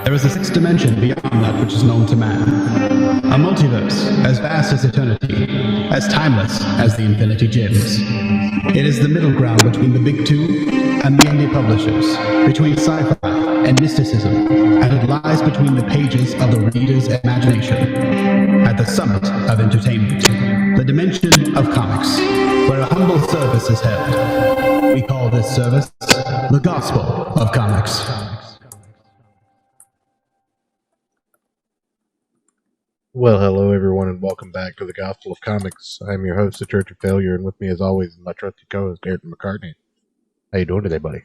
There is a sixth dimension beyond that which is known to man. A multiverse as vast as eternity, as timeless as the Infinity Gems. It is the middle ground between the big two and the indie publishers, between sci-fi and mysticism, and it lies between the pages of the reader's imagination. At the summit of entertainment, the dimension of comics, where a humble service is held. We call this service the Gospel of Comics. Well, hello everyone, and welcome back to the Gospel of Comics. I'm your host, the Church of Failure, and with me, as always, is my trusty co-host, Ayrton McCartney. How you doing today, buddy?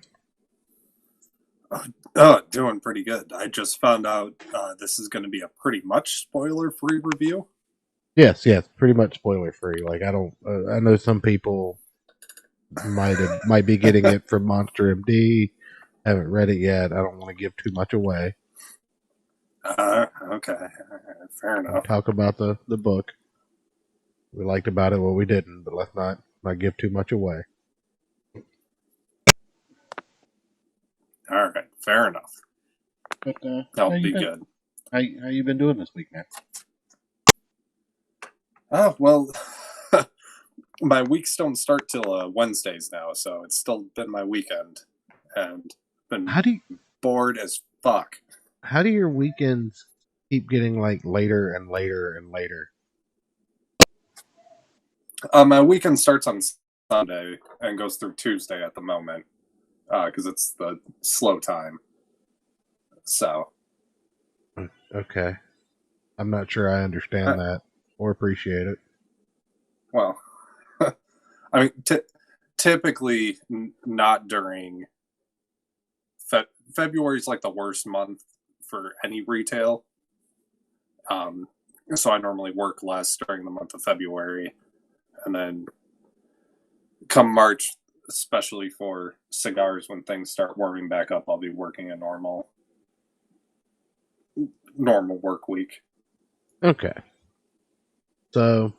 Doing pretty good. I just found out this is going to be a pretty much spoiler-free review. Yes, pretty much spoiler-free. Like, I know some people might be getting it from Monster MD. Haven't read it yet. I don't want to give too much away. Okay, fair enough. We'll talk about the book. We liked about it, what we didn't, but let's not give too much away. All right, fair enough. But That'll be good. How you been doing this week, man? Oh, well, my weeks don't start till Wednesdays now, so it's still been my weekend, and been bored as fuck. How do your weekends keep getting like later and later and later? My weekend starts on Sunday and goes through Tuesday at the moment, because it's the slow time. So. Okay. I'm not sure I understand that or appreciate it. Well, I mean, typically not during February is like the worst month for any retail. So I normally work less during the month of February, and then come March, especially for cigars, when things start warming back up, I'll be working a normal work week. Okay. So,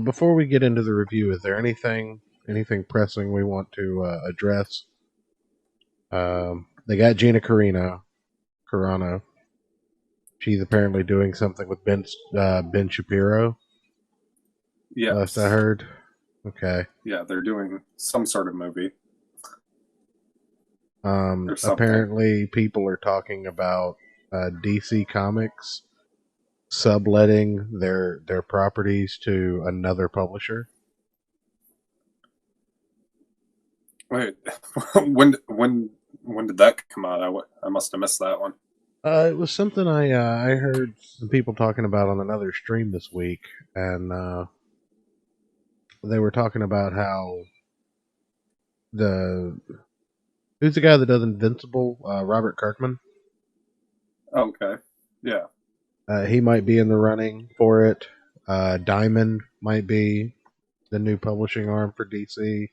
before we get into the review, is there anything pressing we want to address? They got Gina Carano. She's apparently doing something with Ben Shapiro. Yeah, last I heard. Okay. Yeah, they're doing some sort of movie. Apparently, people are talking about DC Comics subletting their properties to another publisher. Wait, when did that come out? I must have missed that one. It was something I heard some people talking about on another stream this week, and they were talking about how who's the guy that does Invincible? Robert Kirkman. Okay, yeah. He might be in the running for it. Diamond might be the new publishing arm for DC.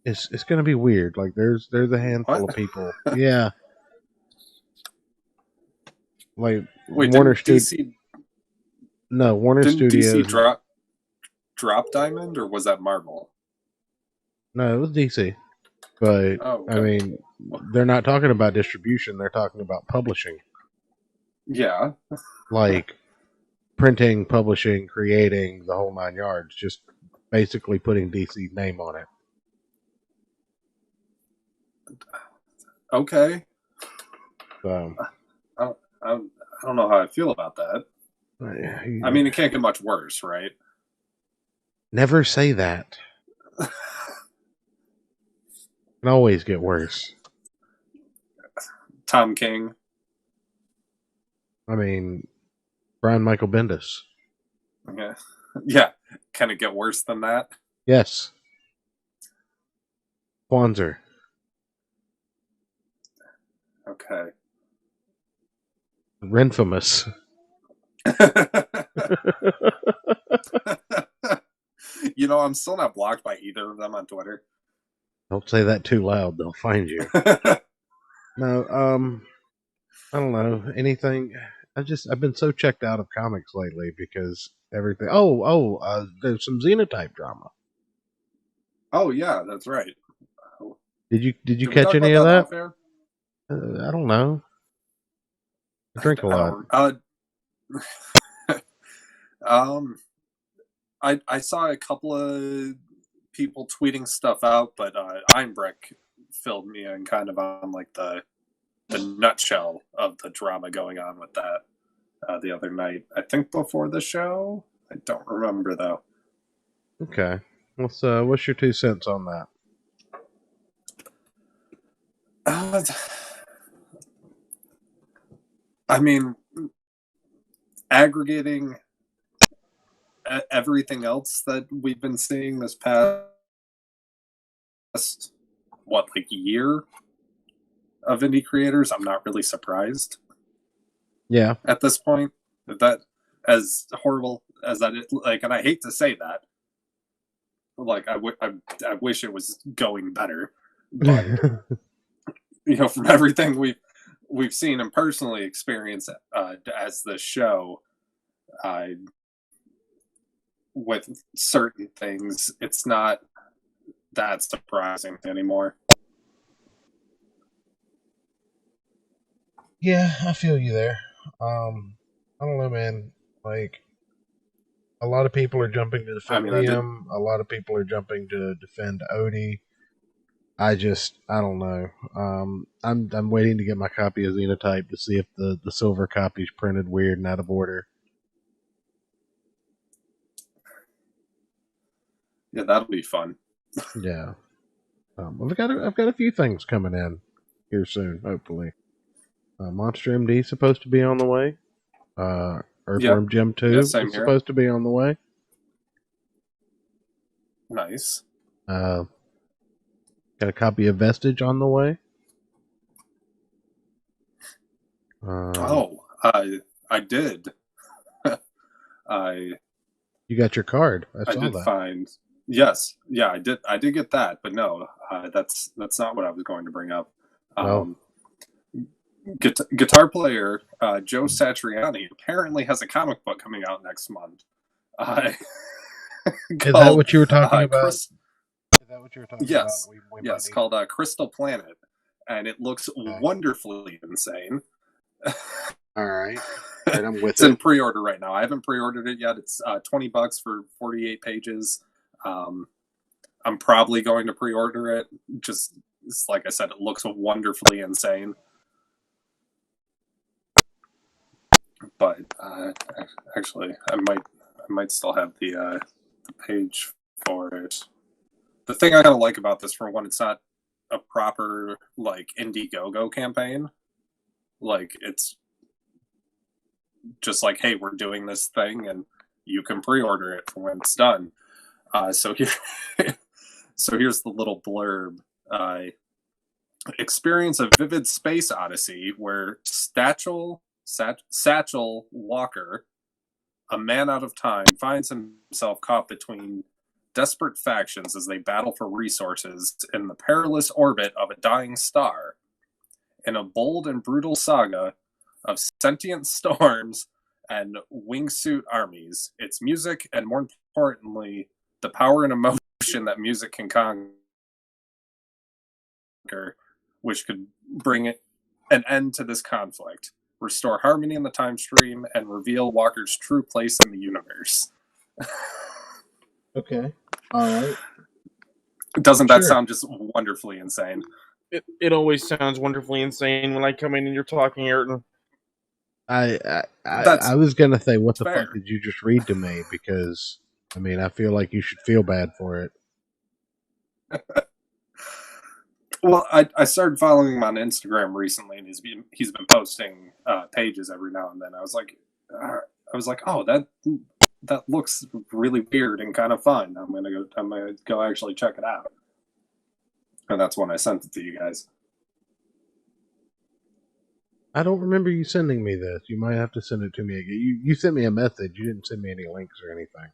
It's going to be weird. Like there's a handful of people. Yeah. Like Warner Studios. No, Warner Studios. DC drop Diamond, or was that Marvel? No, it was DC. But okay. I mean, they're not talking about distribution. They're talking about publishing. Yeah. Like printing, publishing, creating, the whole nine yards. Just basically putting DC's name on it. Okay. So, I don't know how I feel about that. I mean, it can't get much worse, right? Never say that. It can always get worse. Tom King. I mean, Brian Michael Bendis. Yeah. Can it get worse than that? Yes. Kwanzaa. Okay. Renfamous. I'm still not blocked by either of them on Twitter. Don't say that too loud. They'll find you. No, I don't know. Anything. I've been so checked out of comics lately because everything. There's some Xenotype drama. Oh yeah, that's right. Did you catch any of that? I don't know. I drink a lot. I saw a couple of people tweeting stuff out, but Einbreck filled me in kind of on like the nutshell of the drama going on with that the other night. I think before the show. I don't remember though. Okay. What's your 2 cents on that? I mean, aggregating everything else that we've been seeing this past year of indie creators, I'm not really surprised. Yeah. At this point, that as horrible as that is, like, and I hate to say that, like, I wish it was going better, but you know, from everything we've seen and personally experienced as the show, with certain things, it's not that surprising anymore. Yeah, I feel you there. I don't know, man. Like, a lot of people are jumping to defend Liam. A lot of people are jumping to defend Odie. I don't know. I'm waiting to get my copy of Xenotype to see if the silver copy's printed weird and out of order. Yeah, that'll be fun. Yeah. I've got a few things coming in here soon, hopefully. Monster MD supposed to be on the way. Earthworm Gym 2 is supposed to be on the way. Nice. Got a copy of Vestige on the way. I did. You got your card. I did find. Yes, yeah, I did. I did get that, but no, that's not what I was going to bring up. Guitar player Joe Satriani apparently has a comic book coming out next month. Is that what you were talking about? Is that what you were talking about? Yes, called Crystal Planet, and it looks wonderfully insane. All right, I'm with it's in pre-order right now. I haven't pre-ordered it yet. It's $20 for 48 pages. I'm probably going to pre-order it. Just like I said, it looks wonderfully insane. But actually, I might still have the page for it. The thing I kind of like about this, for one, it's not a proper like Indiegogo campaign. Like, it's just like, hey, we're doing this thing, and you can pre-order it for when it's done. So here's the little blurb. Experience a vivid space odyssey where Satchel Walker, a man out of time, finds himself caught between desperate factions as they battle for resources in the perilous orbit of a dying star. In a bold and brutal saga of sentient storms and wingsuit armies, it's music, and more importantly, the power and emotion that music can conquer, which could bring an end to this conflict, restore harmony in the time stream, and reveal Walker's true place in the universe. Okay. All right. Doesn't that sound just wonderfully insane? It always sounds wonderfully insane when I come in and you're talking, Ayrton. I was gonna say, what the fuck did you just read to me? Because I mean, I feel like you should feel bad for it. Well, I started following him on Instagram recently, and he's been posting pages every now and then. I was like, oh, that looks really weird and kind of fun. I'm gonna go actually check it out. And that's when I sent it to you guys. I don't remember you sending me this. You might have to send it to me again. You sent me a message. You didn't send me any links or anything.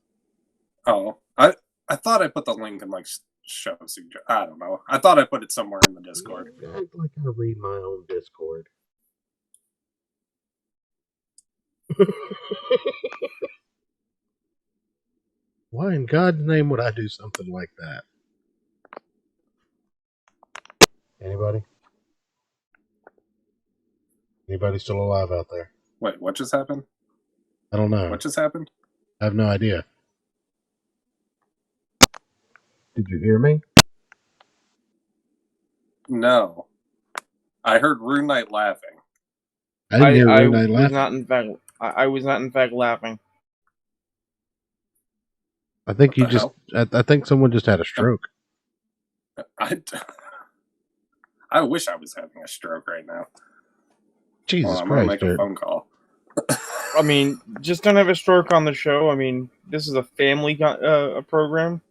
Oh, I thought I put the link in like shows. I don't know. I thought I put it somewhere in the Discord. I act like I read my own Discord. Why in God's name would I do something like that? Anybody? Anybody still alive out there? Wait, what just happened? I don't know. What just happened? I have no idea. Did you hear me? No. I heard RuneKnight laughing. I didn't hear RuneKnight was laughing. not in fact. I was not in fact laughing. I think What the hell? I think someone just had a stroke. I wish I was having a stroke right now. Jesus I'm going to Christ, make a dude. phone call. I mean, just don't have a stroke on the show. I mean, this is a family program.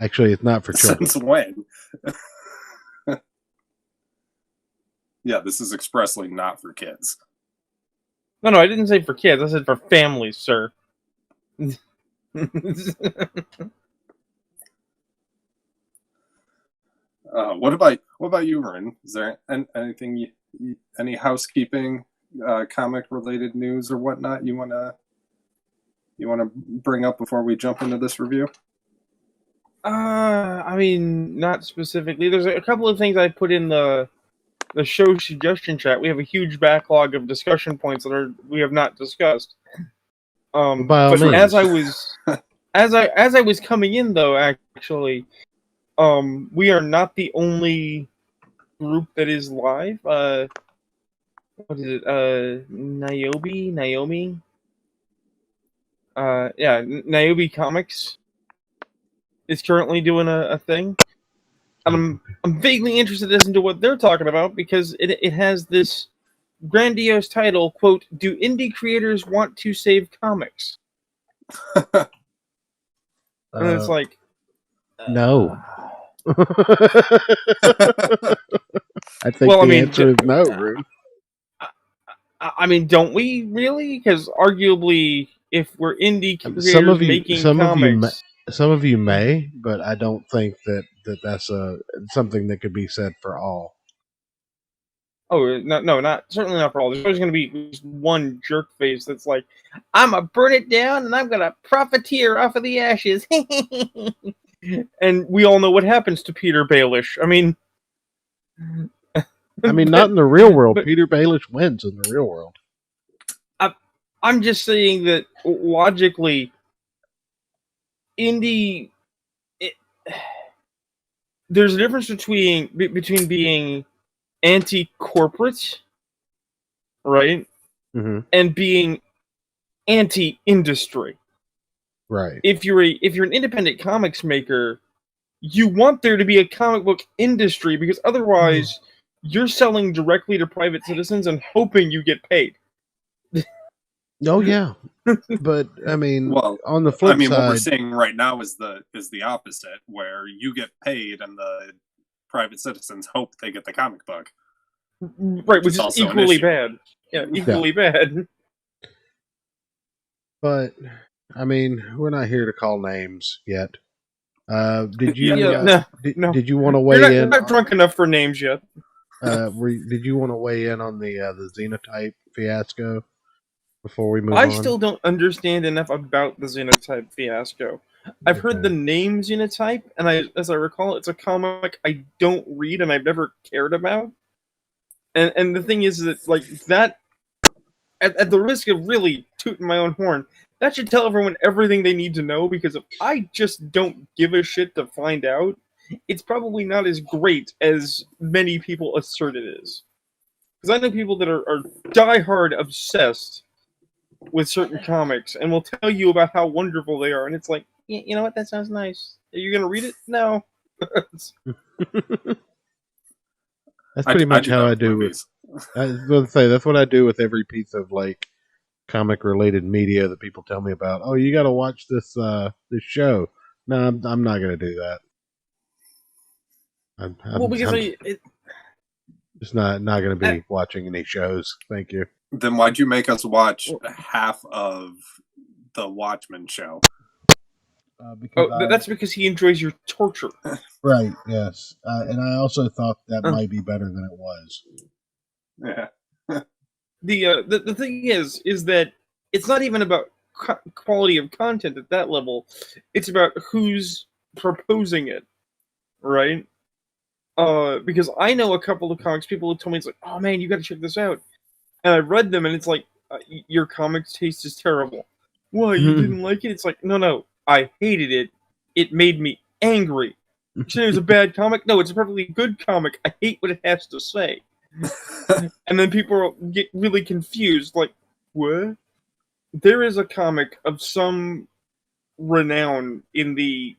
Actually, it's not for children. Since when? Yeah, this is expressly not for kids. No, I didn't say for kids. I said for families, sir. What about you, Rune? Is there anything any housekeeping, comic related news or whatnot you wanna bring up before we jump into this review? I mean, not specifically. There's a couple of things I put in the show suggestion chat. We have a huge backlog of discussion points that we have not discussed. By all But means. as I was coming in though, actually, we are not the only group that is live. What is it? Naomi. Yeah, Niobe Comics is currently doing a thing. And I'm vaguely interested as to what they're talking about because it has this grandiose title, quote, "Do indie creators want to save comics?" And it's like, no. I think Well, I the mean, answer is no, Rune. I mean, don't we really? Because arguably, if we're indie creators making comics, some of you may, but I don't think that's something that could be said for all. oh no, not certainly not for all. There's always going to be one jerk face that's like, "I'm gonna burn it down and I'm gonna profiteer off of the ashes." And we all know what happens to Peter Baelish. I mean, not in the real world. Peter Baelish wins in the real world. I'm just saying that logically, indie. There's a difference between being anti-corporate, right, and being anti-industry. Right. If you're an independent comics maker, you want there to be a comic book industry because otherwise you're selling directly to private citizens and hoping you get paid. Oh yeah, but I mean, well, on the flip side, what we're seeing right now is the opposite, where you get paid and the private citizens hope they get the comic book. Right, which is equally bad. Yeah, equally bad. But I mean, we're not here to call names yet. Did you? No. Did you want to weigh in? You're not drunk enough for names yet. Did you want to weigh in on the Xenotype fiasco before we move on? I still don't understand enough about the Xenotype fiasco. I've heard the name Xenotype, and as I recall, it's a comic I don't read and I've never cared about. And the thing is that, like, that, at the risk of really tooting my own horn, that should tell everyone everything they need to know, because if I just don't give a shit to find out, it's probably not as great as many people assert it is. Because I know people that are diehard obsessed with certain comics and will tell you about how wonderful they are, and it's like, you know what, that sounds nice. Are you going to read it? No. That's pretty much how I do with. I was going to say that's what I do with every piece of like comic related media that people tell me about. Oh, you got to watch this show. No, I'm not going to do that. I'm just not going to be watching any shows. Thank you. Then why'd you make us watch half of the Watchmen show? That's because he enjoys your torture. Right, yes. And I also thought that might be better than it was. Yeah. The thing is that it's not even about quality of content at that level. It's about who's proposing it, right? Because I know a couple of comics people who told me, it's like, oh man, you got to check this out. and I've read them, and it's like, your comics taste is terrible. Why, you didn't like it? It's like, no, I hated it. It made me angry. You said it was a bad comic? No, it's a perfectly good comic. I hate what it has to say. And then people get really confused, like, what? There is a comic of some renown in the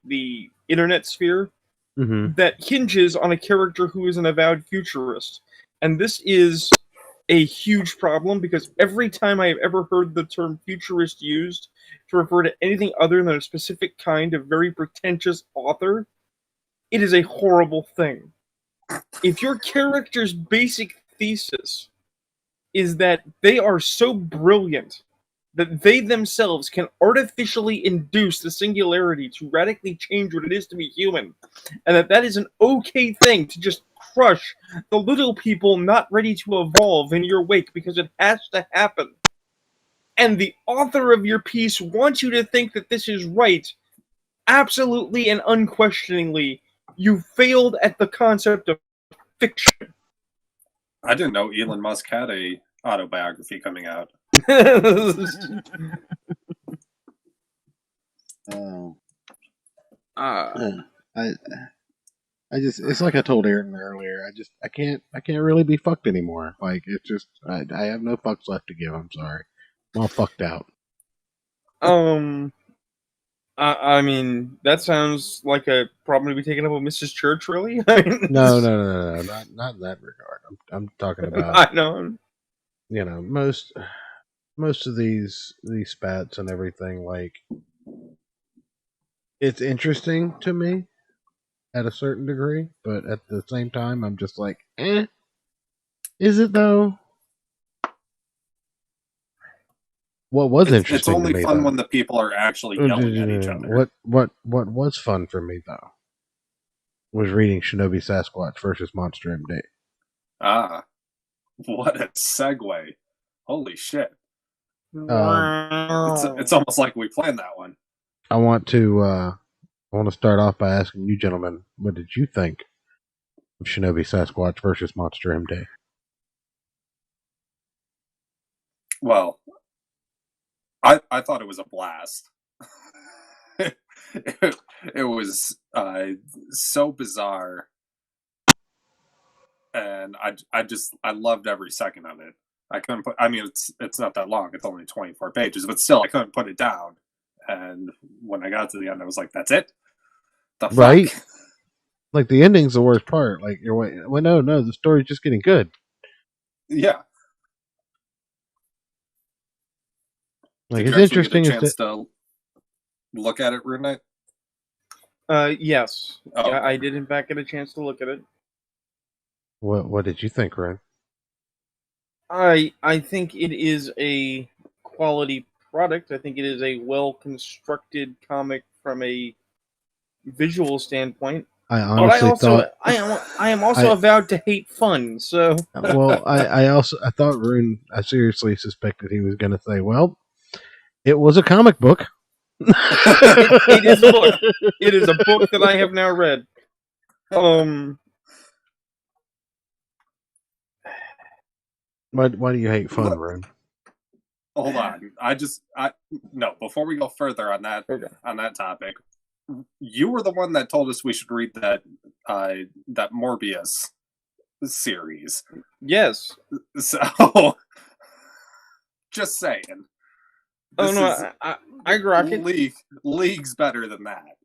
internet sphere that hinges on a character who is an avowed futurist. And this is a huge problem, because every time I have ever heard the term futurist used to refer to anything other than a specific kind of very pretentious author, it is a horrible thing. If your character's basic thesis is that they are so brilliant that they themselves can artificially induce the singularity to radically change what it is to be human, and that is an okay thing to just crush the little people not ready to evolve in your wake because it has to happen, and the author of your piece wants you to think that this is right, absolutely and unquestioningly, you failed at the concept of fiction. I didn't know Elon Musk had a autobiography coming out. I just, it's like I told Ayrton earlier. I can't really be fucked anymore. Like, it's just, I have no fucks left to give. I'm sorry, I'm all fucked out. I mean, that sounds like a problem to be taken up with Mrs. Church, really? I mean, No, not in that regard. I'm talking about. I know. You know, most of these spats and everything, like, it's interesting to me at a certain degree, but at the same time, I'm just like, is it though? What was interesting? It's only to me, fun though, when the people are actually yelling at each other. What was fun for me though was reading Shinobi Sasquatch versus Monster MD. Ah, what a segue! Holy shit! It's almost like we planned that one. I want to start off by asking you gentlemen, what did you think of Shinobi Sasquatch versus Monster MD? Well, I thought it was a blast. it was so bizarre, and I loved every second of it. I couldn't put. I mean, it's not that long. It's only 24 pages, but still, I couldn't put it down. And when I got to the end, I was like, "That's it." The fuck? Right? Like, the ending's the worst part. Like, you're waiting. Well, no, the story's just getting good. Yeah. Like, Did it's you interesting. get a chance to look at it, RuneKnight? Yes. Oh. Yeah, I did in fact get a chance to look at it. What did you think, Ryan? I think it is a quality product. I think it is a well-constructed comic from a visual standpoint. I honestly thought I am also avowed to hate fun. So well, I thought Rune. I seriously suspected he was going to say, "Well, it was a comic book." it is a book. It is a book that I have now read. Why do you hate fun, Rune? Hold on. No. Before we go further on that topic, you were the one that told us we should read that Morbius series. Yes. So, just saying. Oh no, I grok it. Leagues better than that.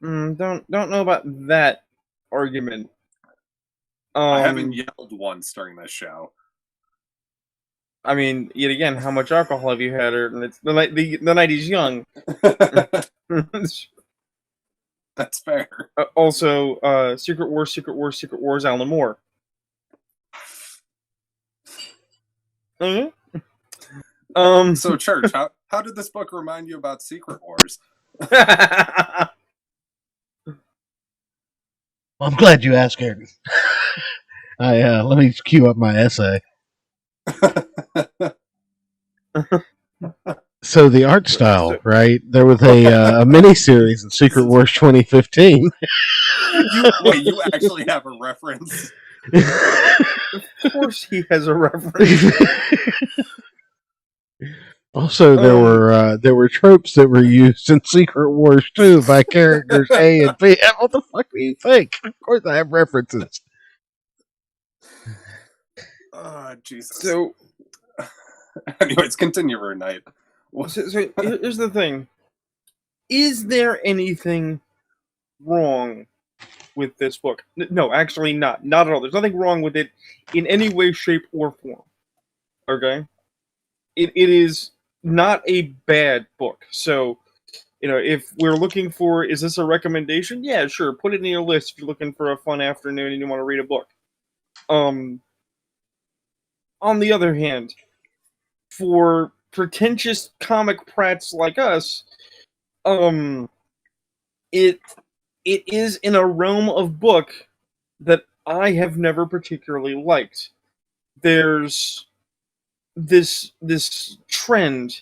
Don't know about that argument. I haven't yelled once during this show. I mean, yet again, how much alcohol have you had? And it's the night is young. That's fair. Also, Secret Wars, Alan Moore. Mm-hmm. So, Church, how did this book remind you about Secret Wars? I'm glad you asked, Ayrton. Let me cue up my essay. So the art style, right? There was a mini-series in Secret Wars 2015. You actually have a reference? Of course, he has a reference. Also, there were tropes that were used in Secret Wars 2 by characters A and B. What the fuck do you think? Of course, I have references. Oh, Jesus. So, anyways, continue, RuneKnight. so here's the thing: is there anything wrong with this book? No, actually, not at all. There's nothing wrong with it in any way, shape, or form. Okay, it is not a bad book. So, if we're looking for, is this a recommendation? Yeah, sure. Put it in your list if you're looking for a fun afternoon and you want to read a book. On the other hand, for pretentious comic prats like us, it is in a realm of book that I have never particularly liked. There's this trend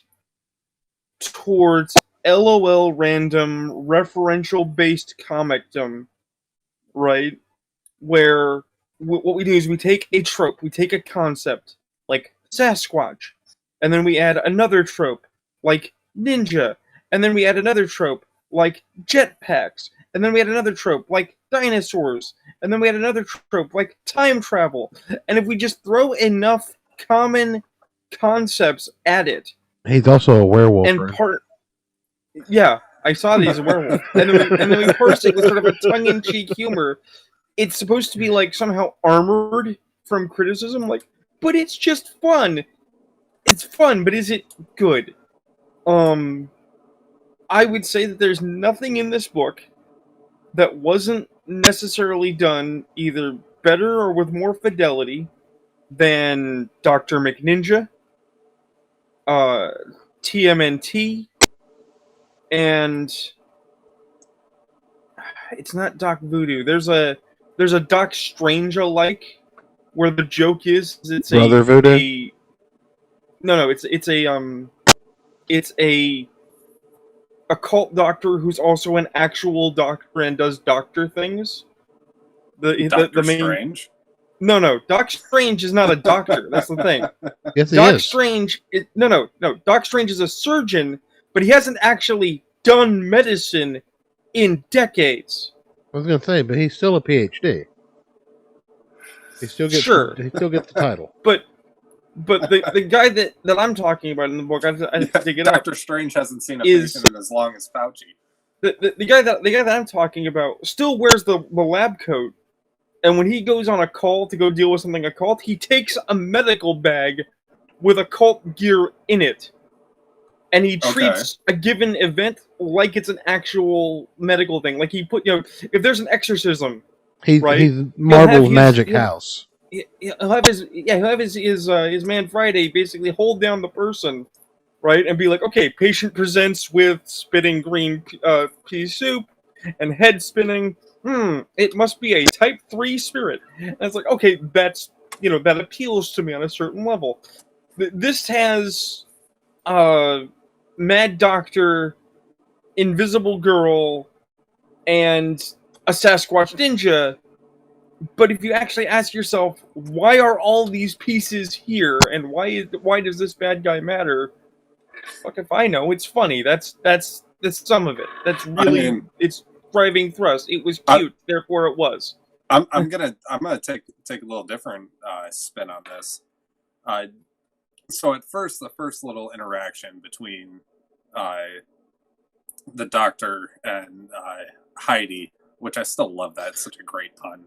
towards LOL random referential based comicdom, right? Where what we do is we take a trope, we take a concept like Sasquatch, and then we add another trope like ninja, and then we add another trope like jetpacks, and then we add another trope like dinosaurs, and then we add another trope like time travel. And if we just throw enough common concepts at it, He's also a werewolf. and Right? yeah, I saw that he's a werewolf, and then we parse it with sort of a tongue-in-cheek humor. It's supposed to be like somehow armored from criticism, like, but it's just fun. It's fun, but is it good? I would say that there's nothing in this book that wasn't necessarily done either better or with more fidelity than Dr. McNinja, TMNT, and it's not Doc Voodoo. There's a Doc Strange alike, where the joke is it's Brother Voodoo? No, it's a occult doctor who's also an actual doctor and does doctor things. Doctor The main Strange? No, Doc Strange is not a doctor. That's the thing. Yes, he Doc is. Strange is, no. Doc Strange is a surgeon, but he hasn't actually done medicine in decades. I was going to say, but he's still a PhD. He still gets the title. But the guy that I'm talking about in the book, I have to dig it up. Doctor Strange hasn't seen a patient in as long as Fauci. The guy that I'm talking about still wears the lab coat, and when he goes on a call to go deal with something occult, he takes a medical bag with occult gear in it, and he treats a given event like it's an actual medical thing. Like he put, if there's an exorcism, he's Marvel's magic house. He'll have his man Friday basically hold down the person, right, and be like, okay, patient presents with spitting green pea soup and head spinning. It must be a type 3 spirit. And it's like, okay, that's that appeals to me on a certain level. This has Mad Doctor, Invisible Girl, and a Sasquatch Ninja. But if you actually ask yourself, why are all these pieces here, and why does this bad guy matter? Fuck if I know. It's funny. That's some of it. That's really it's driving thrust. It was cute, therefore it was. I'm gonna take a little different spin on this. So at first, the first little interaction between the Doctor and Heidi, which I still love that. It's such a great pun.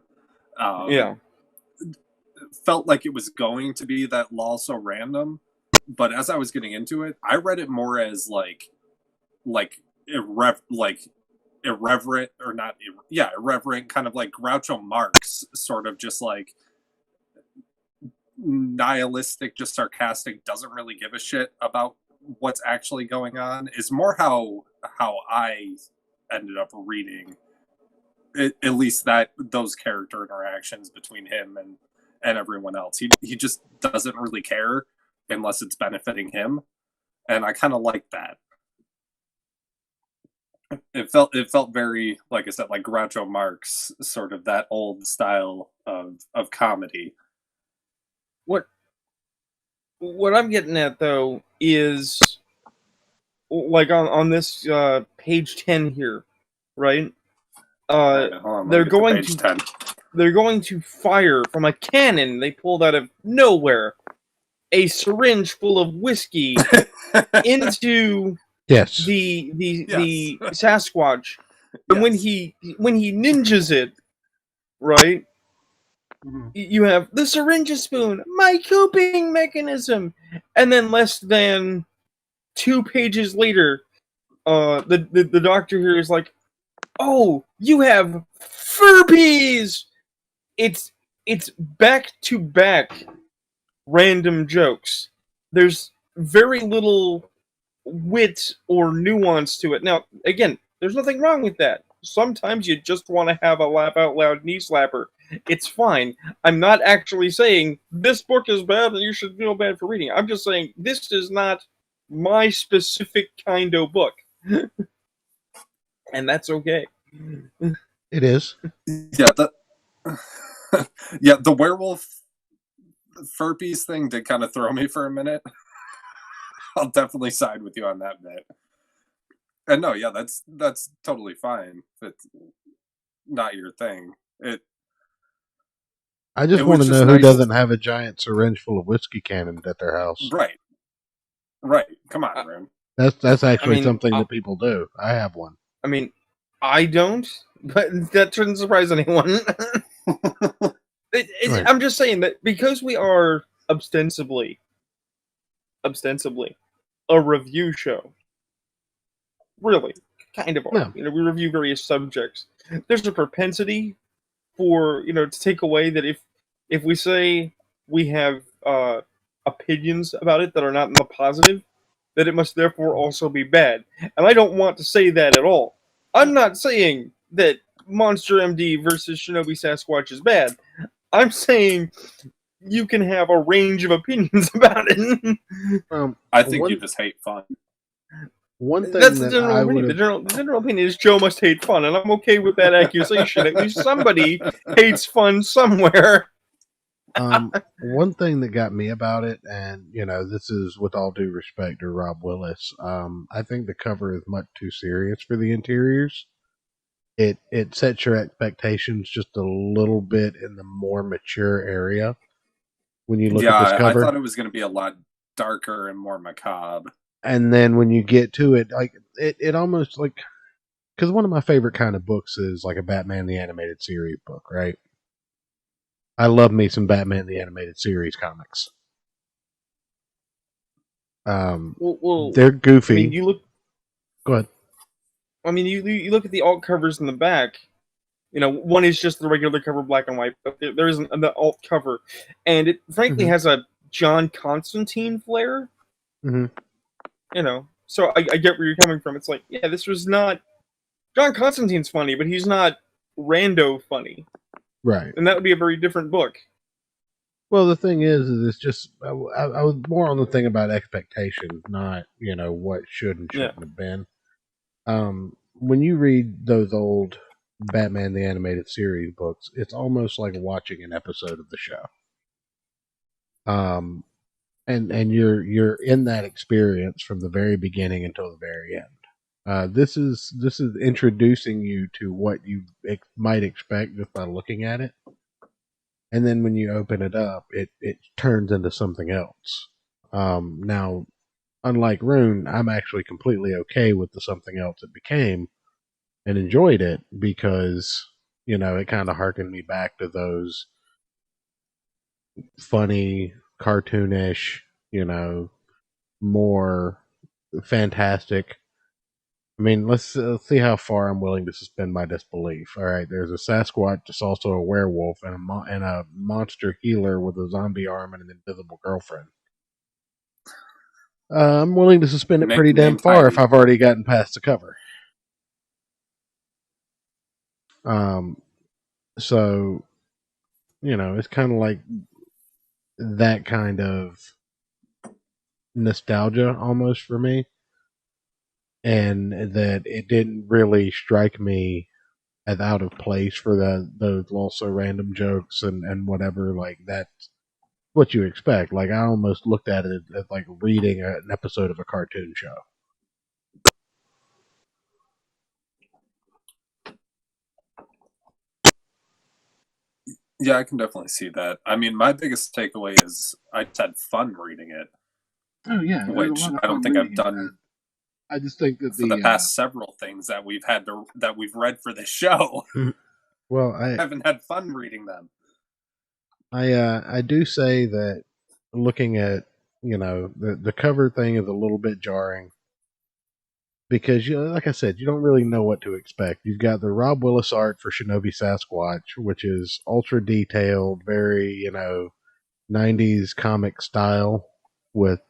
Felt like it was going to be that lol so random, but as I was getting into it, I read it more as irreverent, or not, irreverent, kind of like Groucho Marx, sort of just like nihilistic, just sarcastic, doesn't really give a shit about what's actually going on, is more how I ended up reading at least those character interactions between him and everyone else. He just doesn't really care unless it's benefiting him, and I kind of like that. It felt very, like I said, like Groucho Marx, sort of that old style of comedy. What I'm getting at though is like on this page 10 here, right? Hold on, They're let me get to going page to 10. they're going to fire from a cannon they pulled out of nowhere a syringe full of whiskey into Yes. the Sasquatch, and Yes. when he ninjas it, right? Mhm. You have the syringe spoon, my coping mechanism, and then less than 2 pages later, the doctor here is like, "Oh, you have furbies." It's it's back to back random jokes. There's very little wit or nuance to it. Now, again, there's nothing wrong with that. Sometimes you just want to have a laugh out loud knee slapper. It's fine. I'm not actually saying this book is bad and you should feel bad for reading it. I'm just saying this is not my specific kind of book. And that's okay. It is. Yeah, the werewolf furpies thing did kind of throw me for a minute. I'll definitely side with you on that bit. And no, yeah, that's totally fine. If it's not your thing. I just It want was to know just who nice. doesn't have a giant syringe full of whiskey cannons at their house. Right. Come on, Rune. That's actually mean, something that people do. I have one. I mean, I don't, but that shouldn't surprise anyone. Right. I'm just saying that because we are ostensibly a review show, really, kind of are. Yeah. You know, we review various subjects. There's a propensity for to take away that if we say we have opinions about it that are not in the positive, that it must therefore also be bad. And I don't want to say that at all. I'm not saying that Monster MD versus Shinobi Sasquatch is bad. I'm saying you can have a range of opinions about it. I think you just hate fun. One thing That's the that general I opinion. would The general opinion is Joe must hate fun, and I'm okay with that accusation. At least somebody hates fun somewhere. one thing that got me about it, and this is with all due respect to Rob Willis, I think the cover is much too serious for the interiors. It sets your expectations just a little bit in the more mature area when you look at this I cover. thought it was going to be a lot darker and more macabre. And then when you get to it, like it almost like, because one of my favorite kind of books is like a Batman the Animated Series book, right? I love me some Batman the Animated Series comics. They're goofy. I mean, you look. Go ahead. I mean, you look at the alt covers in the back. One is just the regular cover, black and white, but there is the alt cover, and it frankly has a John Constantine flair. So I get where you're coming from. It's like, yeah, this was not John Constantine's funny, but he's not rando funny, right? And that would be a very different book. Well, the thing is it's just I was more on the thing about expectations, not what should and shouldn't have been. When you read those old Batman the Animated Series books, it's almost like watching an episode of the show. And you're in that experience from the very beginning until the very end. This is introducing you to what you might expect just by looking at it, and then when you open it up, it turns into something else. Now, unlike Rune, I'm actually completely okay with the something else it became, and enjoyed it because it kind of harkened me back to those funny, cartoonish, more fantastic. I mean, let's see how far I'm willing to suspend my disbelief. All right, there's a Sasquatch that's also a werewolf, and a monster healer with a zombie arm and an invisible girlfriend. I'm willing to suspend it pretty damn far if I've already gotten past the cover. So, it's kind of like that kind of nostalgia almost for me. and that it didn't really strike me as out of place for those also random jokes and whatever. Like, that's what you expect. Like, I almost looked at it as like reading an episode of a cartoon show. Yeah, I can definitely see that. I mean, my biggest takeaway is I just had fun reading it, Oh yeah, which I don't think I've done I just think that for the past several things that we've read for this show. well, I haven't had fun reading them. I do say that looking at the cover thing is a little bit jarring because like I said, you don't really know what to expect. You've got the Rob Willis art for Shinobi Sasquatch, which is ultra detailed, very 90s comic style with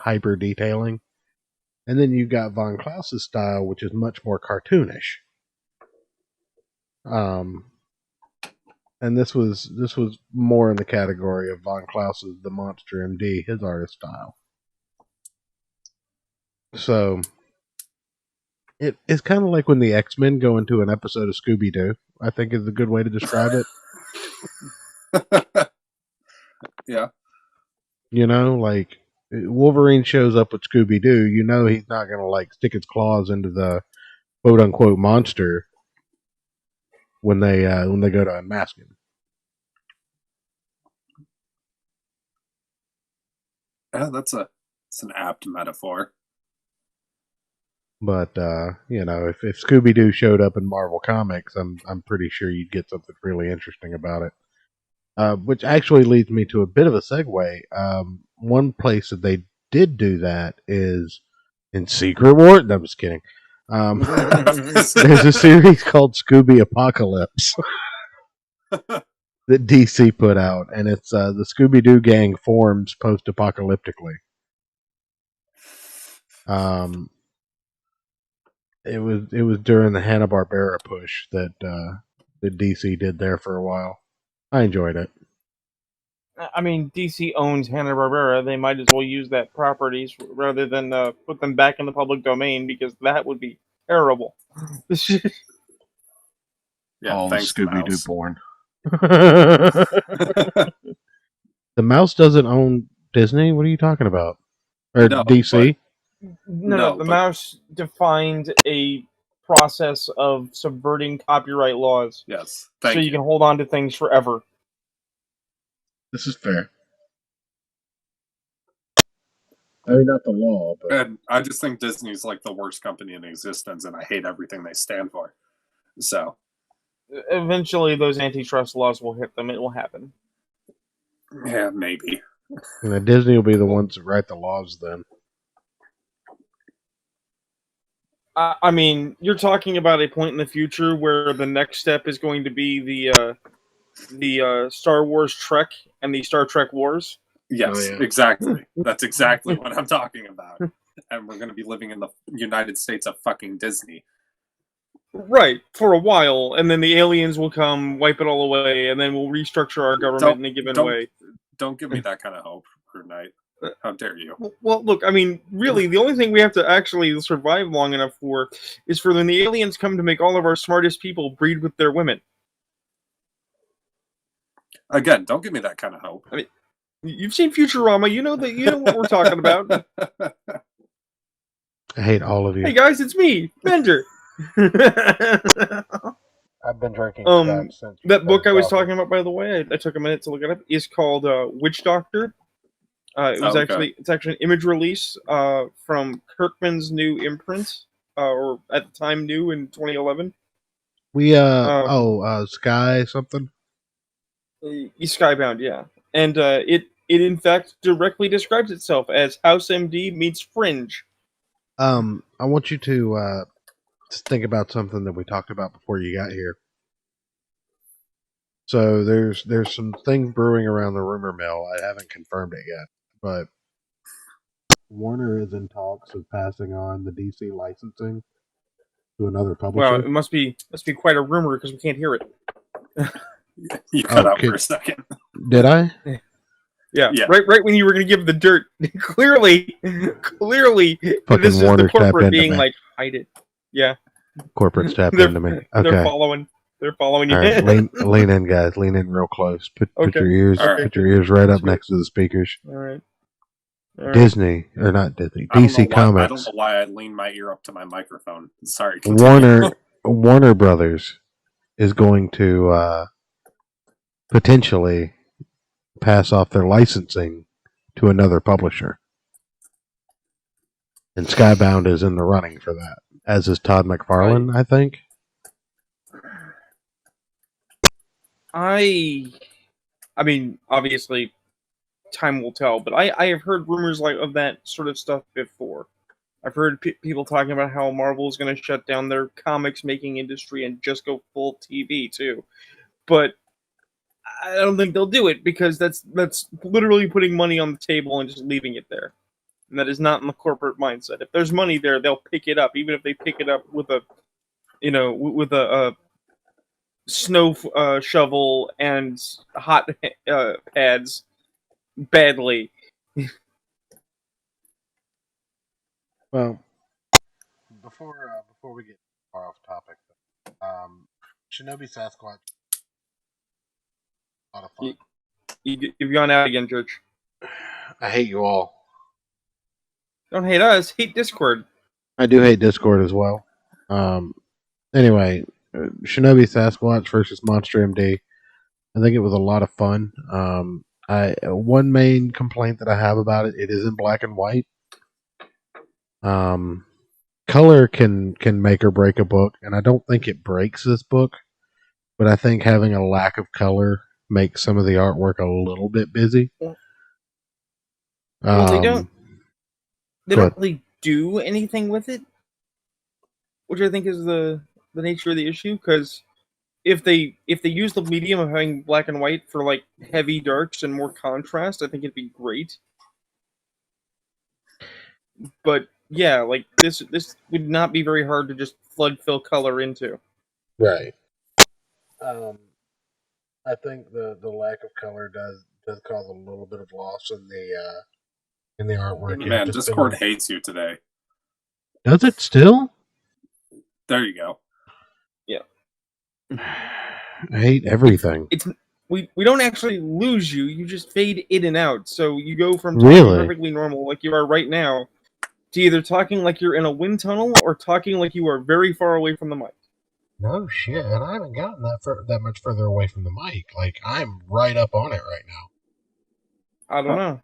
hyper detailing. And then you've got Von Klaus's style, which is much more cartoonish. And this was more in the category of Von Klaus's The Monster MD, his artist style. So it's kind of like when the X-Men go into an episode of Scooby-Doo, I think is a good way to describe it. Yeah. Like Wolverine shows up with Scooby-Doo, he's not going to like stick his claws into the quote-unquote monster when they go to unmask him. Yeah, it's an apt metaphor. But if Scooby Doo showed up in Marvel Comics, I'm pretty sure you'd get something really interesting about it. Which actually leads me to a bit of a segue. One place that they did do that is in Secret War. No, I'm just kidding. There's a series called Scooby Apocalypse that DC put out, and it's the Scooby Doo gang forms post-apocalyptically. It was during the Hanna-Barbera push that DC did there for a while. I enjoyed it. I mean, DC owns Hanna-Barbera. They might as well use that properties rather than put them back in the public domain, because that would be terrible. Yeah, all thanks, Scooby-Doo Mouse. porn. The mouse doesn't own Disney? What are you talking about? Or No, DC? No, the mouse defined a process of subverting copyright laws. Yes, so you can hold on to things forever. This is fair. I mean, not the law, but... And I just think Disney's like the worst company in existence, and I hate everything they stand for. So... Eventually, those antitrust laws will hit them. It will happen. Yeah, maybe. Disney will be the ones that write the laws then. I mean, you're talking about a point in the future where the next step is going to be the Star Wars Trek and the Star Trek Wars. Yes, exactly. That's exactly what I'm talking about. And we're going to be living in the United States of fucking Disney. Right, for a while, and then the aliens will come, wipe it all away, and then we'll restructure our government in a given way. Don't give me that kind of hope, RuneKnight. How dare you? Well, look, I mean, really, the only thing we have to actually survive long enough for is for when the aliens come to make all of our smartest people breed with their women. Again, don't give me that kind of hope. I mean, you've seen Futurama. You know what we're talking about. I hate all of you. Hey guys, it's me, Bender. I've been drinking since that book I was talking about, by the way, I took a minute to look it up, is called Witch Doctor. It's actually an image release from Kirkman's new imprint, or at the time new in 2011. Sky something? Skybound, yeah. And it in fact directly describes itself as House MD meets Fringe. I want you to think about something that we talked about before you got here. So there's some things brewing around the rumor mill. I haven't confirmed it yet, but Warner is in talks of passing on the DC licensing to another publisher. Well, it must be quite a rumor because we can't hear it. You cut out for a second. Did I? Yeah, Yeah. right when you were going to give the dirt, clearly, Fucking this is the Warner's tapped corporate into being me. like, hide it. Yeah, Corporate's tapped they're, into me. they're Okay. following. They're following you. All right, lean in, guys. Lean in real close. Put Okay. your ears, All right. put your ears right up Sure. next to the speakers. All right. All right. Disney or not Disney? I don't DC know why. I don't Comics. know why I leaned my ear up to my microphone. Sorry. Continue. Warner Brothers is going to potentially pass off their licensing to another publisher, and Skybound is in the running for that, as is Todd McFarlane, I think. I mean, obviously, time will tell, but I have heard rumors like of that sort of stuff before. I've heard people talking about how Marvel is going to shut down their comics making industry and just go full TV too. But I don't think they'll do it because that's literally putting money on the table and just leaving it there. And that is not in the corporate mindset. If there's money there, they'll pick it up, even if they pick it up with a, with a snow shovel and hot pads badly. Well, before we get far off topic, Shinobi Sasquatch, a lot of fun. You've gone out again, Church. I hate you all. Don't hate us. Hate Discord. I do hate Discord as well. Anyway, Shinobi Sasquatch versus Monster MD. I think it was a lot of fun. One main complaint that I have about it is in black and white. Color can make or break a book, and I don't think it breaks this book, but I think having a lack of color makes some of the artwork a little bit busy. Well, they don't really do anything with it, which I think is the nature of the issue. Because if they use the medium of having black and white for like heavy darks and more contrast, I think it'd be great. But yeah, like this would not be very hard to just flood fill color into. Right. I think the lack of color does cause a little bit of loss in the artwork. Man, Discord hates you today. Does it still? There you go. Yeah. I hate everything. We don't actually lose you. You just fade in and out. So you go from Really? talking perfectly normal, like you are right now, to either talking like you're in a wind tunnel or talking like you are very far away from the mic. No shit, and I haven't gotten that much further away from the mic. Like, I'm right up on it right now. I don't know.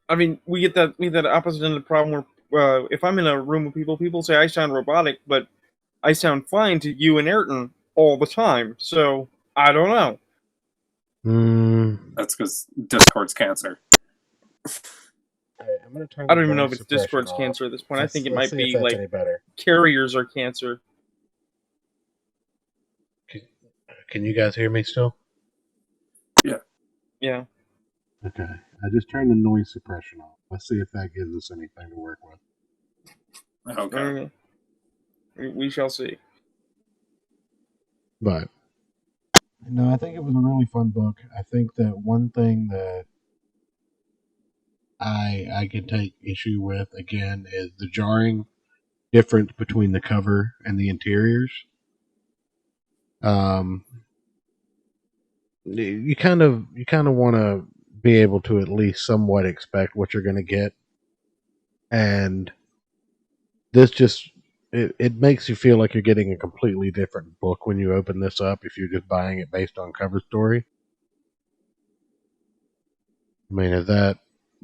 I mean, we get that opposite end of the problem where if I'm in a room with people say I sound robotic, but I sound fine to you and Ayrton all the time. So I don't know. That's because Discord's cancer. I'm gonna turn I don't even know if it's Discord's cancer at this point. I think it might be like carriers are cancer. Can you guys hear me still? Yeah. Yeah. Okay. I just turned the noise suppression off. Let's see if that gives us anything to work with. Okay. We shall see. But no, I think it was a really fun book. I think that one thing that I can take issue with again is the jarring difference between the cover and the interiors. You kind of want to be able to at least somewhat expect what you're going to get, and this just it makes you feel like you're getting a completely different book when you open this up if you're just buying it based on cover story. I mean, is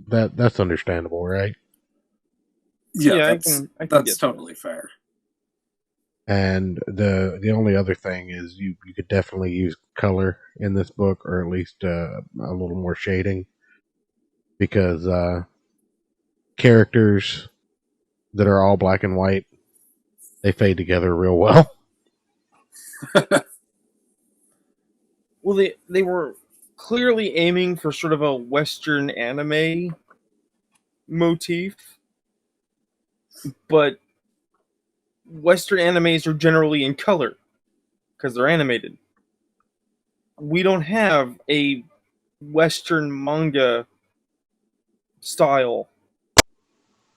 that's understandable, right? Yeah, I can that's totally fair. And the only other thing is you could definitely use color in this book, or at least a little more shading, because characters that are all black and white, they fade together real well. Well, they were clearly aiming for sort of a Western anime motif, but Western animes are generally in color because they're animated. we don't have a Western manga style.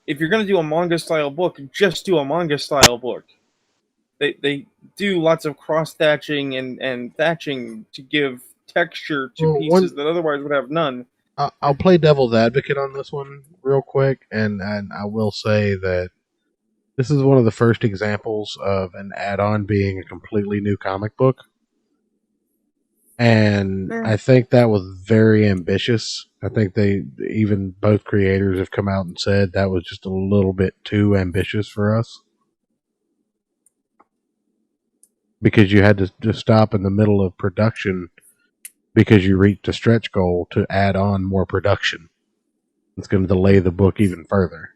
If you're going to do a manga style book, just do a manga style book. They do lots of cross thatching and thatching to give texture to Well, pieces that otherwise would have none. I'll play devil's advocate on this one real quick, and I will say that this is one of the first examples of an add-on being a completely new comic book. And I think that was very ambitious. I think even both creators have come out and said that was just a little bit too ambitious for us. Because you had to just stop in the middle of production because you reached a stretch goal to add on more production. It's going to delay the book even further.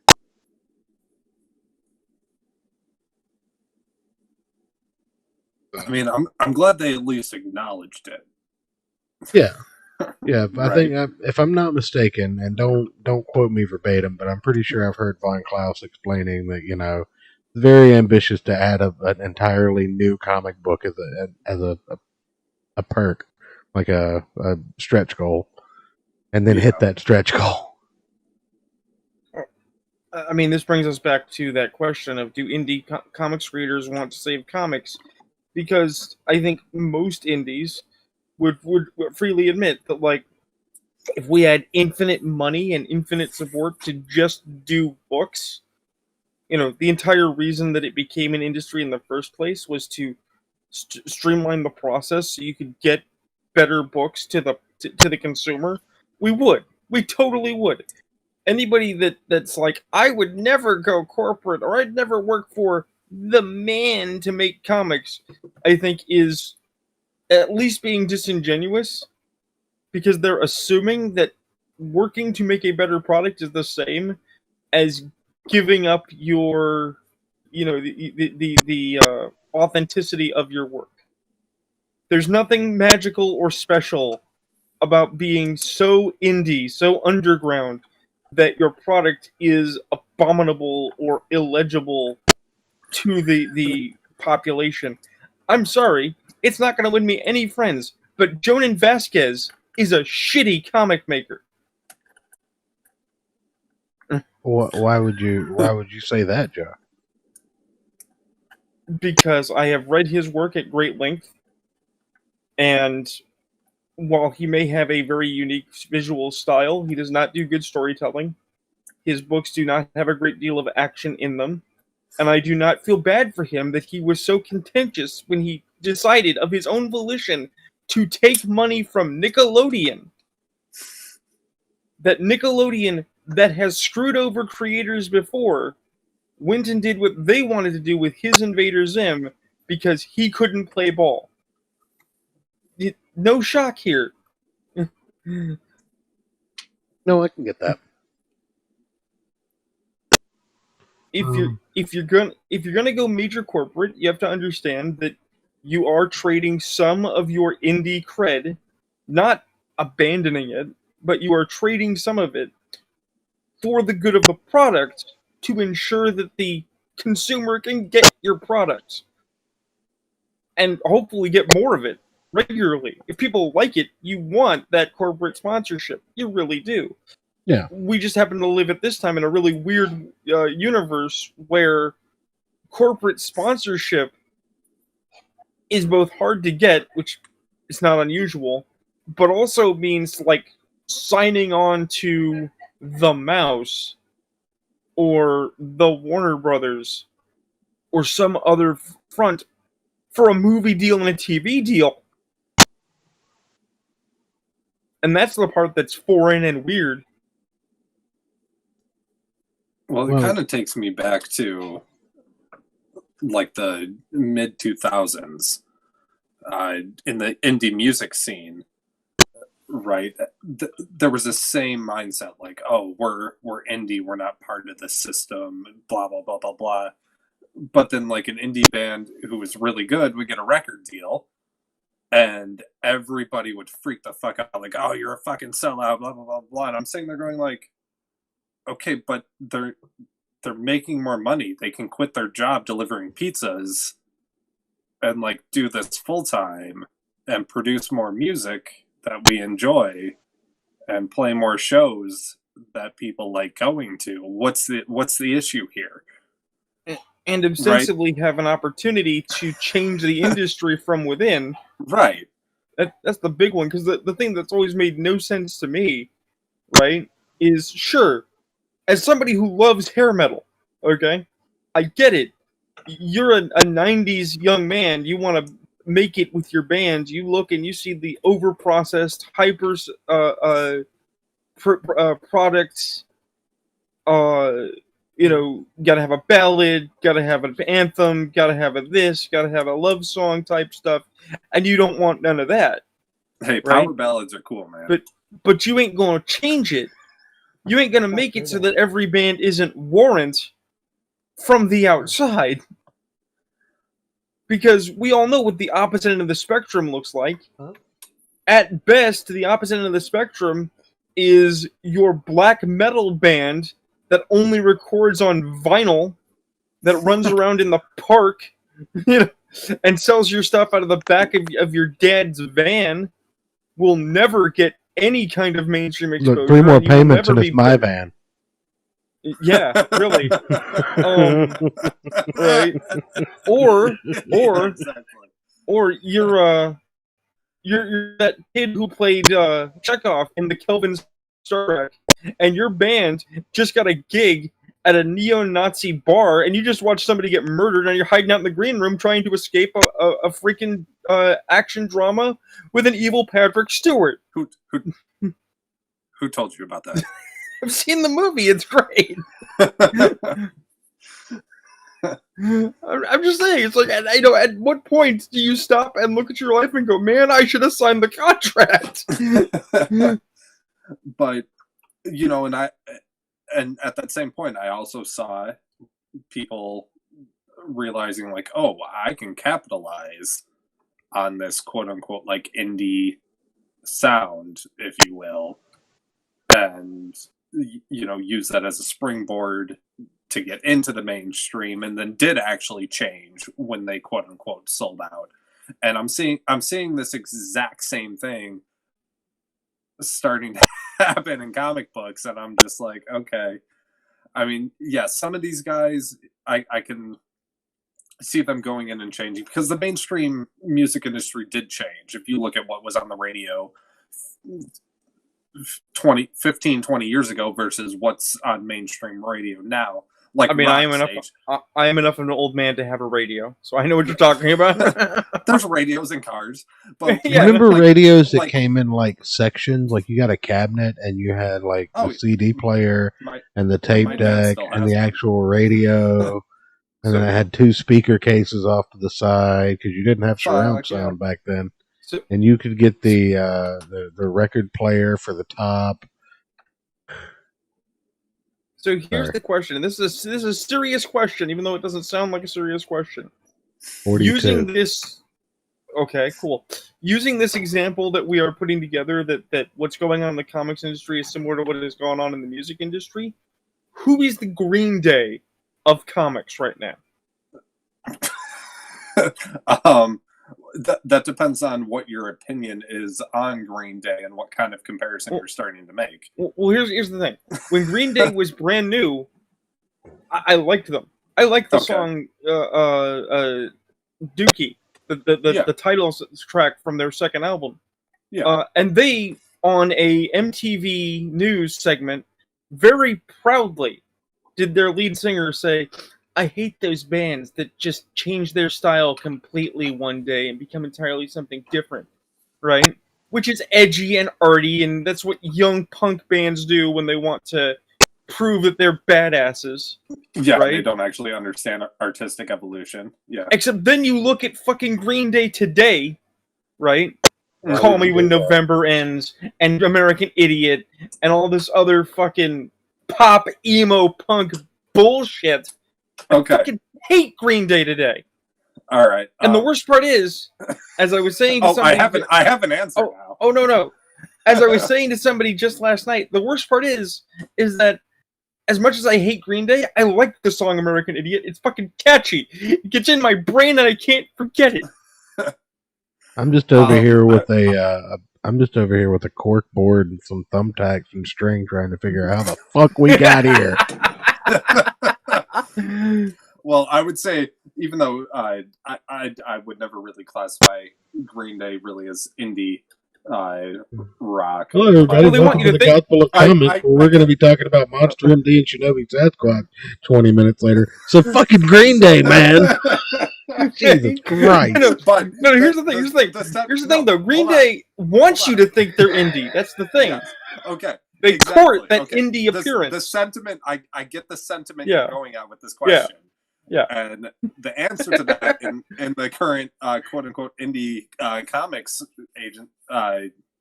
I mean, I'm glad they at least acknowledged it. Yeah, yeah. Right. I think if I'm not mistaken, and don't quote me verbatim, but I'm pretty sure I've heard Von Klaus explaining that it's very ambitious to add an entirely new comic book as a perk, like a stretch goal, and then hit that stretch goal. I mean, this brings us back to that question of, do indie comics creators want to save comics? Because I think most indies would freely admit that, like, if we had infinite money and infinite support to just do books, the entire reason that it became an industry in the first place was to streamline the process so you could get better books to the consumer. We totally would. Anybody that's like, I would never go corporate, or I'd never work for the man to make comics, I think is at least being disingenuous, because they're assuming that working to make a better product is the same as giving up your, the authenticity of your work. There's nothing magical or special about being so indie, so underground, that your product is abominable or illegible to the population. I'm sorry, it's not going to win me any friends, but Jonan Vasquez is a shitty comic maker. Why would you say that, Joe? Because I have read his work at great length, and while he may have a very unique visual style, he does not do good storytelling. His books do not have a great deal of action in them. And I do not feel bad for him that he was so contentious when he decided of his own volition to take money from Nickelodeon. That Nickelodeon, that has screwed over creators before, went and did what they wanted to do with his Invader Zim because he couldn't play ball. No shock here. No, I can get that. If you're gonna go major corporate, you have to understand that you are trading some of your indie cred, not abandoning it, but you are trading some of it for the good of the product to ensure that the consumer can get your product and hopefully get more of it regularly. If people like it, you want that corporate sponsorship. You really do. Yeah. We just happen to live at this time in a really weird universe where corporate sponsorship is both hard to get, which is not unusual, but also means like signing on to the Mouse or the Warner Brothers or some other front for a movie deal and a TV deal. And that's the part that's foreign and weird. Well, it kind of takes me back to like the mid 2000s in the indie music scene, right? There was the same mindset, like, oh, we're indie, we're not part of the system, blah blah blah blah blah. But then, like, an indie band who was really good would get a record deal, and everybody would freak the fuck out, like, oh, you're a fucking sellout, blah blah blah blah. And I'm sitting there going, like, okay, but they're making more money. They can quit their job delivering pizzas and like do this full time and produce more music that we enjoy and play more shows that people like going to. What's the issue here? And ostensibly have an opportunity to change the industry from within. Right. That's the big one, because the thing that's always made no sense to me, right, is, sure, as somebody who loves hair metal, okay, I get it. You're a 90s young man, you want to make it with your band, you look and you see the over-processed, products, gotta have a ballad, gotta have an anthem, gotta have a this, gotta have a love song type stuff, and you don't want none of that. Hey, right? power ballads are cool, man. But you ain't gonna change it. You ain't gonna make it so that every band isn't Warrant from the outside. Because we all know what the opposite end of the spectrum looks like. Huh? At best, the opposite end of the spectrum is your black metal band that only records on vinyl, that runs around in the park, and sells your stuff out of the back of your dad's van, will never get any kind of mainstream exposure. Look, 3 more payments and it's my van. Yeah, really. Right. Or you're that kid who played Chekhov in the Kelvin Star Trek, and your band just got a gig at a neo-Nazi bar, and you just watched somebody get murdered, and you're hiding out in the green room trying to escape a freaking action drama with an evil Patrick Stewart. Who told you about that? I've seen the movie. It's great. I'm just saying, it's like, at what point do you stop and look at your life and go, man, I should have signed the contract? But, and at that same point, I also saw people realizing, like, oh, I can capitalize on this quote-unquote, like, indie sound, if you will, and, use that as a springboard to get into the mainstream, and then did actually change when they quote-unquote sold out. And I'm seeing this exact same thing starting to happen in comic books, and I'm just like, okay. I mean, yes, some of these guys, I can see them going in and changing, because the mainstream music industry did change. If you look at what was on the radio 15, 20 years ago versus what's on mainstream radio now. Like, I mean, I am enough of an old man to have a radio, so I know what you're talking about. There's radios in cars. But Yeah. Remember radios that came in like sections? Like you got a cabinet and you had like the CD player and the tape deck and the actual radio. And then I had 2 speaker cases off to the side because you didn't have surround sound back then. And you could get the record player for the top. So here's the question, and this is a serious question, even though it doesn't sound like a serious question. 42. Okay, cool. Using this example that we are putting together, that what's going on in the comics industry is similar to what is going on in the music industry, who is the Green Day of comics right now? That depends on what your opinion is on Green Day and what kind of comparison you're starting to make. Well, here's the thing. When Green Day was brand new, I liked them. I liked the song Dookie, the title track from their second album. Yeah. And they, on a MTV News segment, very proudly did their lead singer say, I hate those bands that just change their style completely one day and become entirely something different, right? Which is edgy and arty, and that's what young punk bands do when they want to prove that they're badasses. Yeah, right? They don't actually understand artistic evolution. Yeah. Except then you look at fucking Green Day today, right? Call Me When November Ends, and American Idiot, and all this other fucking pop, emo, punk bullshit. Okay. I fucking hate Green Day today. All right. And the worst part is, as I was saying to somebody... I have an answer now. Oh, no. As I was saying to somebody just last night, the worst part is that as much as I hate Green Day, I like the song American Idiot. It's fucking catchy. It gets in my brain and I can't forget it. I'm just over here with I'm just over here with a cork board and some thumbtacks and string, trying to figure out how the fuck we got here. Well, I would say, even though I would never really classify Green Day really as indie rock. Hello, everybody. Well, they want Welcome you to to the think- Gospel of Comics, where we're going to be talking about Monster MD and Shinobi Sasquatch 20 minutes later. So fucking Green Day, man. Jesus Christ. But No, here's the thing. Here's the thing, though. Green Day wants you to think they're indie. That's the thing. Yes. Okay. They Exactly. court that Okay. indie appearance. The sentiment, I get the sentiment Yeah. you're going at with this question. Yeah. And the answer to that in the current quote unquote indie comics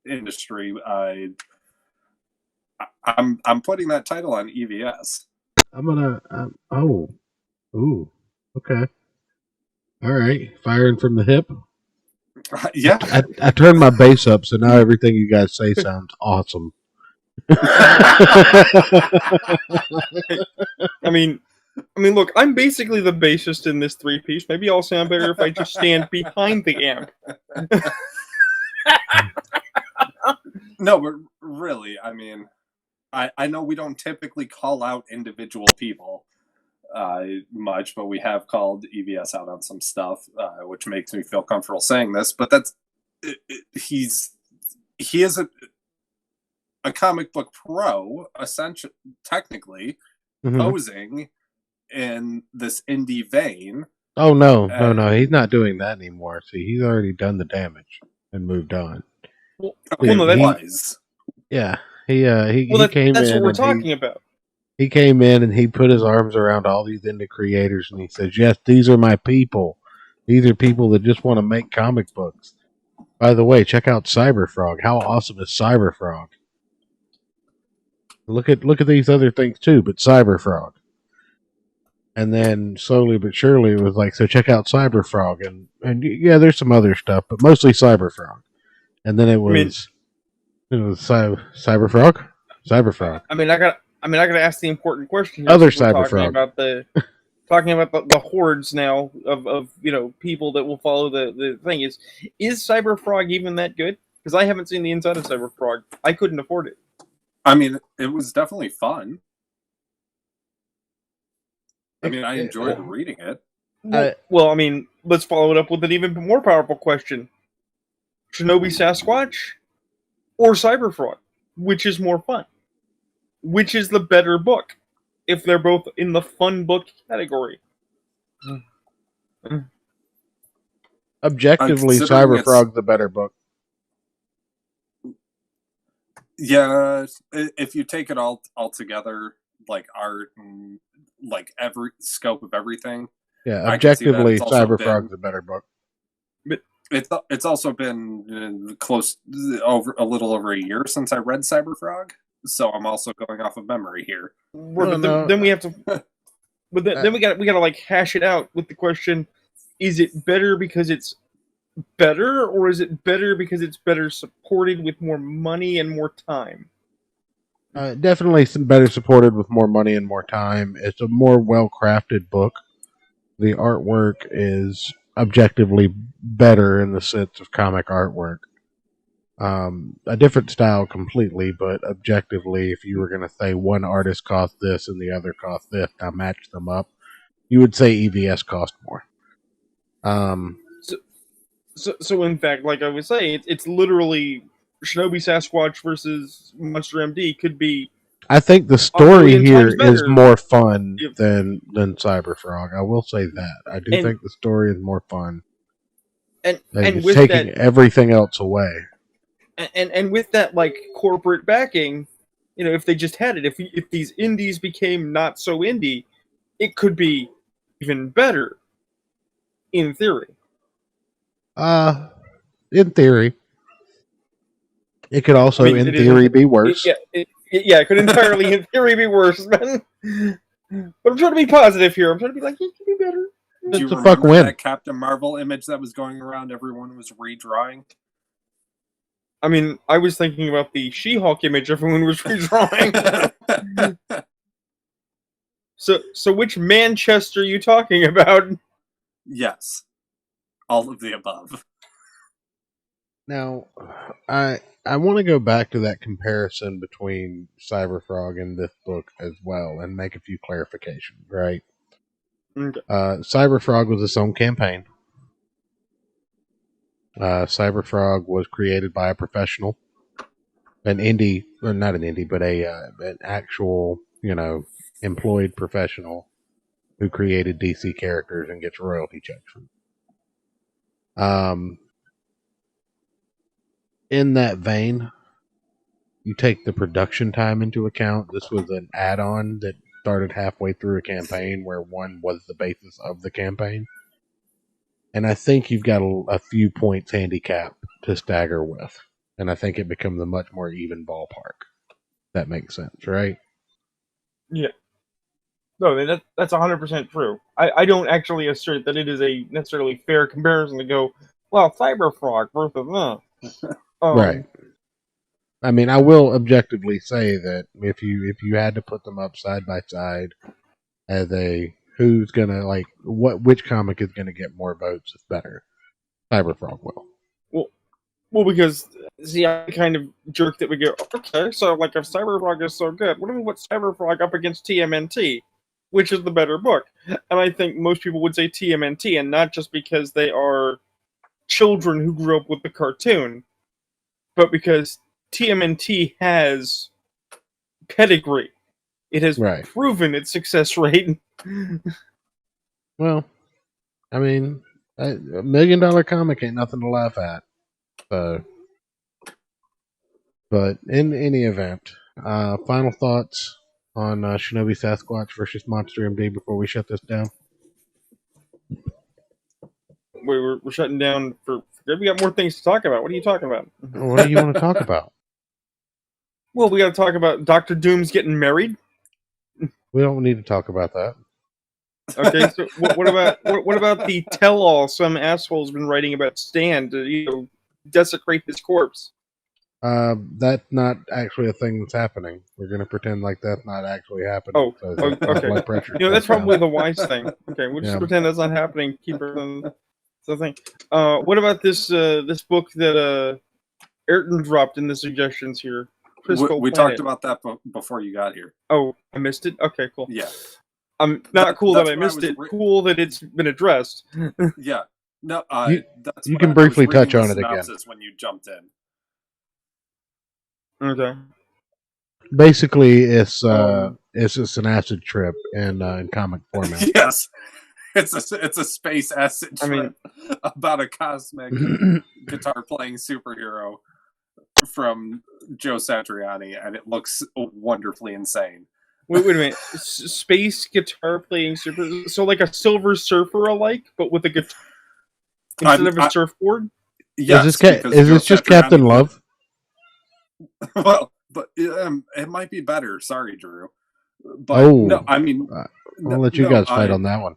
industry, I'm putting that title on EVS. I'm gonna. Okay. All right, firing from the hip. Yeah. I turned my bass up, so now everything you guys say sounds awesome. I mean, look, I'm basically the bassist in this three-piece. Maybe I'll sound better if I just stand behind the amp. No, but really, I mean, I know we don't typically call out individual people much, but we have called EVS out on some stuff, which makes me feel comfortable saying this. But he is a comic book pro, essentially, technically, posing in this indie vein. Oh no, he's not doing that anymore. See, he's already done the damage and moved on. Well, Yeah, no, that he- was. Yeah, he Well, came that's in. what we're and talking about. He came in and he put his arms around all these indie creators and he says, "Yes, these are my people. These are people that just want to make comic books." By the way, check out Cyberfrog. How awesome is Cyberfrog? Look at these other things too, but Cyberfrog. And then slowly but surely it was like, so check out Cyberfrog, and yeah, there's some other stuff, but mostly Cyberfrog. And then it was Cyberfrog. I mean, I gotta ask the important question here. Other since we're Cyberfrog. Talking about the hordes now of people that will follow the thing. Is Cyberfrog even that good? Because I haven't seen the inside of Cyberfrog. I couldn't afford it. I mean, it was definitely fun. I mean, I enjoyed reading it. Well, I mean, let's follow it up with an even more powerful question: Shinobi Sasquatch or Cyberfrog? Which is more fun? Which is the better book? If they're both in the fun book category. Objectively, Considering Cyberfrog's the better book. Yeah, if you take it all together, like art and like every scope of everything. Yeah, I can see that. objectively, It's also Cyberfrog's the better book. It's also been close over a little over a year since I read Cyberfrog, so I'm also going off of memory here. Then we have to. But then we got to like hash it out with the question: is it better because it's better, or is it better because it's better supported with more money and more time? Definitely some better supported with more money and more time. It's a more well-crafted book. The artwork is objectively better in the sense of comic artwork. A different style completely, but objectively, if you were going to say one artist cost this and the other cost this, now match them up, you would say EVS cost more. So in fact, like I was saying, it's literally Shinobi Sasquatch versus Monster MD could be. I think the story million here times better is more fun if- than Cyberfrog. I will say that. I do think the story is more fun. And It's with taking that, everything else away. and with that like corporate backing, if they just had it, if these indies became not so indie, it could be even better. In theory. In theory. It could also, in theory, be worse. It could entirely, in theory, be worse, man. But I'm trying to be positive here. I'm trying to be like, it could be better. Do you It's a remember fuck win. that Captain Marvel image that was going around? Everyone was redrawing. I mean, I was thinking about the She-Hulk image everyone was redrawing. So which Manchester are you talking about? Yes, all of the above. Now, I want to go back to that comparison between Cyberfrog and this book as well, and make a few clarifications. Right? Okay. Cyberfrog was its own campaign. Cyberfrog was created by a professional, an indie, or not an indie, but an actual, employed professional who created DC characters and gets royalty checks from them. In that vein, you take the production time into account. This was an add-on that started halfway through a campaign where one was the basis of the campaign. And I think you've got a few points handicap to stagger with. And I think it becomes a much more even ballpark. That makes sense, right? Yeah. No, that's 100% true. I don't actually assert that it is a necessarily fair comparison to go, well, Cyberfrog versus Right. I mean, I will objectively say that if you had to put them up side by side as who's gonna which comic is gonna get more votes is better, Cyberfrog will. Well, because see, I kind of jerk that we go, okay, so like if Cyberfrog is so good, what do we put Cyberfrog up against TMNT? Which is the better book? And I think most people would say TMNT, and not just because they are children who grew up with the cartoon, but because TMNT has pedigree. It has proven its success rate. Well, I mean, $1 million comic ain't nothing to laugh at. So, but in any event, final thoughts on Shinobi Sasquatch versus Monster MD before we shut this down? We're shutting down for. We got more things to talk about. What are you talking about? What do you want to talk about? Well, we got to talk about Dr. Doom's getting married. We don't need to talk about that. Okay, so what about the tell-all some asshole's been writing about Stan to desecrate his corpse? That's not actually a thing that's happening. We're going to pretend like that's not actually happening. Okay. Blood pressure that's probably the wise thing. Okay, we'll just pretend that's not happening. Keep it on something. What about this book that Ayrton dropped in the suggestions here? We talked about that before you got here. Oh, I missed it? Okay, cool. Yeah. Not cool that I missed it. Cool that it's been addressed. Yeah. No, you can briefly touch on it again. When you jumped in. Okay. Basically, it's just an acid trip in comic format. Yes. It's a space acid trip about a cosmic guitar playing superhero from Joe Satriani, and it looks wonderfully insane. Wait a minute. Space guitar playing super, so like a Silver Surfer alike, but with a guitar instead of a surfboard. Yes, is this just Captain Love? Well, but it might be better. Sorry, Drew. But no, I mean, I'll let you guys fight on that one.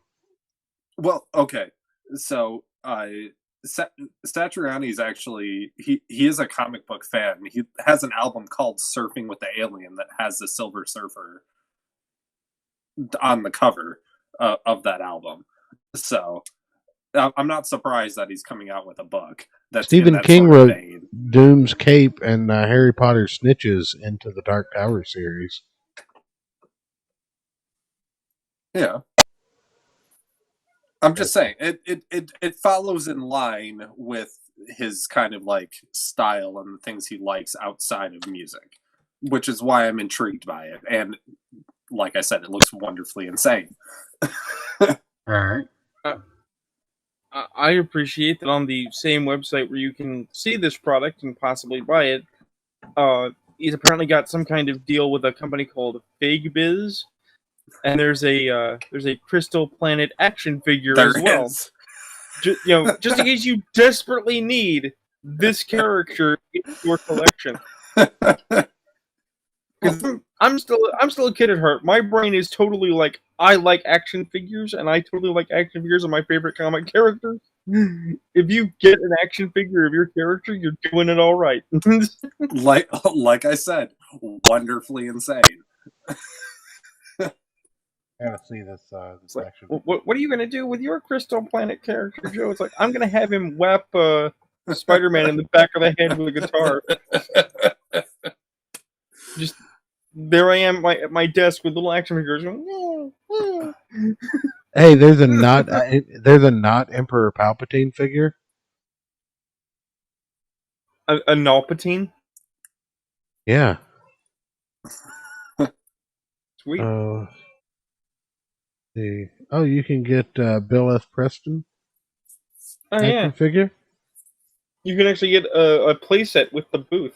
Well, okay. So, Satriani is actually he is a comic book fan. He has an album called "Surfing with the Alien" that has the Silver Surfer on the cover of that album. So, I'm not surprised that he's coming out with a book. Stephen King wrote Doom's Cape and Harry Potter Snitches into the Dark Tower series. Yeah. I'm just saying, it follows in line with his kind of like style and the things he likes outside of music, which is why I'm intrigued by it. And like I said, it looks wonderfully insane. All right. I appreciate that on the same website where you can see this product and possibly buy it, he's apparently got some kind of deal with a company called Fig Biz. And there's a Crystal Planet action figure as well. Just in case you desperately need this character in your collection. Because I'm still a kid at heart. My brain is totally like, I like action figures, and I totally like action figures of my favorite comic characters. If you get an action figure of your character, you're doing it all right. like I said, wonderfully insane. I gotta see this action. What are you gonna do with your Crystal Planet character, Joe? It's like, I'm gonna have him whap Spider-Man in the back of the head with a guitar. Just there I am at my desk with little action figures. Going, Hey, there's a not Emperor Palpatine figure. a Palpatine. Yeah. Sweet. See. Oh, you can get Bill F. Preston Oh action yeah, figure. you can actually get a playset with the booth,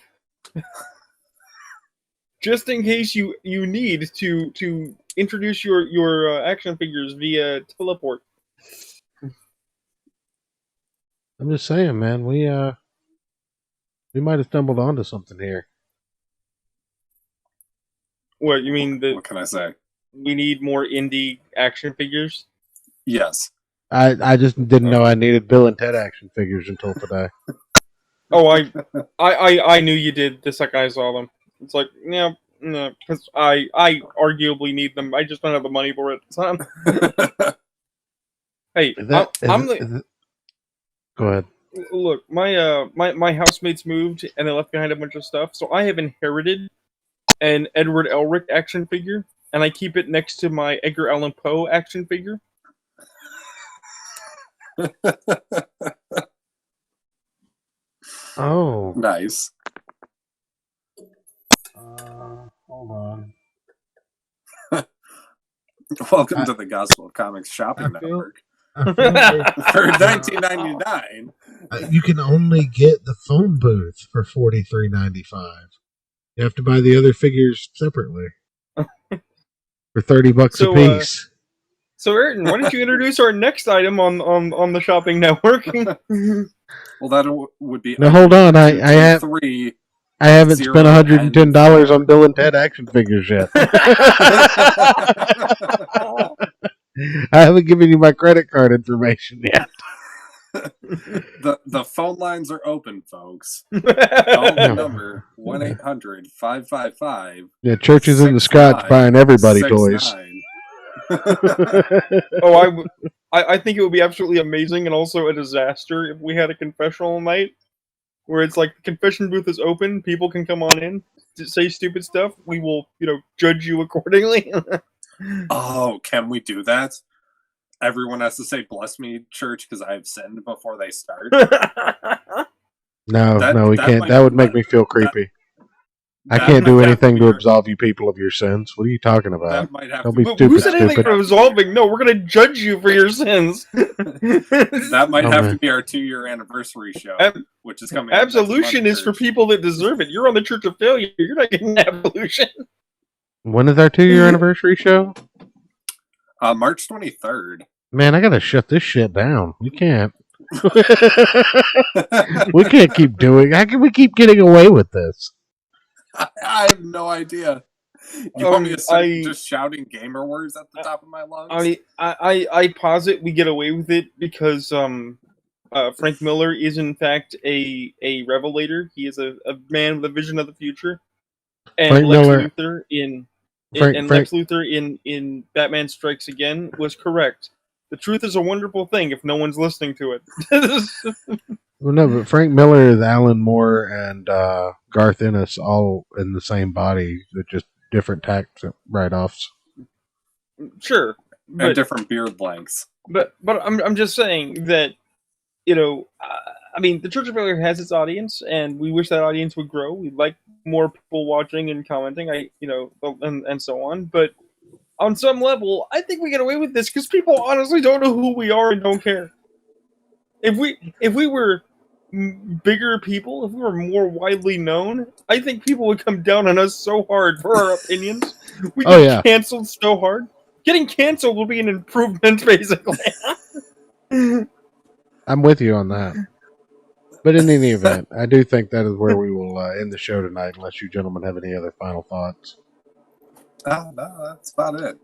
just in case you need to introduce your action figures via teleport. I'm just saying, man. We might have stumbled onto something here. What you mean? What can I say? We need more indie action figures? Yes. I just didn't know I needed Bill and Ted action figures until today. Oh, I knew you did the second I saw them. It's like, no, because I arguably need them. I just don't have the money for it. Hey, Go ahead. Look, my housemates moved and they left behind a bunch of stuff, so I have inherited an Edward Elric action figure, and I keep it next to my Edgar Allan Poe action figure. Oh, Nice. hold on. Welcome to the Gospel of Comics Shopping Network. I feel like, For $19.99. you can only get the phone booth for $43.95. You have to buy the other figures separately for $30 a piece. So, Ayrton, why don't you introduce our next item on the shopping network? Well, that would be. Now hold on, I haven't spent $110 on Bill and Ted action figures yet. I haven't given you my credit card information yet. The phone lines are open, folks. Call the number 1-800-555. Yeah, churches in the Scotch buying everybody toys. Oh, I think it would be absolutely amazing and also a disaster if we had a confessional night where it's like the confession booth is open, people can come on in to say stupid stuff. We will, judge you accordingly. Oh, can we do that? Everyone has to say "Bless me, church," because I have sinned before they start. No, we can't. That would make me feel creepy. I can't do anything to absolve you people of your sins. What are you talking about? Don't be stupid. Who said anything for absolving? No, we're going to judge you for your sins. That might have to be our 2-year anniversary show, which is coming. Absolution is for people that deserve it. You're on the Church of Failure. You're not getting absolution. When is our 2-year anniversary show? March 23rd. Man, I gotta shut this shit down. We can't. We can't keep doing. How can we keep getting away with this? I have no idea. You want me to start just shouting gamer words at the top of my lungs? I posit we get away with it because Frank Miller is in fact a revelator. He is a man with a vision of the future. And Frank Lex Miller, Luthor Lex Luthor in Batman Strikes Again was correct. The truth is a wonderful thing if no one's listening to it. Well, no, but Frank Miller is Alan Moore and Garth Ennis all in the same body. They're just different tax write-offs. Sure, and different beard lengths. But I'm just saying that the Church of Failure has its audience, and we wish that audience would grow. We'd like more people watching and commenting. And so on. But on some level, I think we get away with this because people honestly don't know who we are and don't care. If we were bigger people, if we were more widely known, I think people would come down on us so hard for our opinions. We get canceled so hard. Getting canceled will be an improvement, basically. I'm with you on that. But in any event, I do think that is where we will end the show tonight, unless you gentlemen have any other final thoughts. No, that's about it.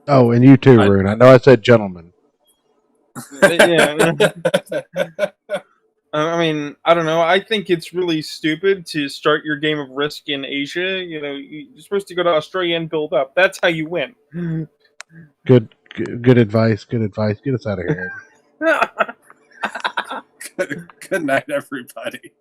Oh, and you too, Rune. I know I said gentlemen. Yeah. I don't know. I think it's really stupid to start your game of Risk in Asia. You're supposed to go to Australia and build up. That's how you win. Good advice. Good advice. Get us out of here. Good night, everybody.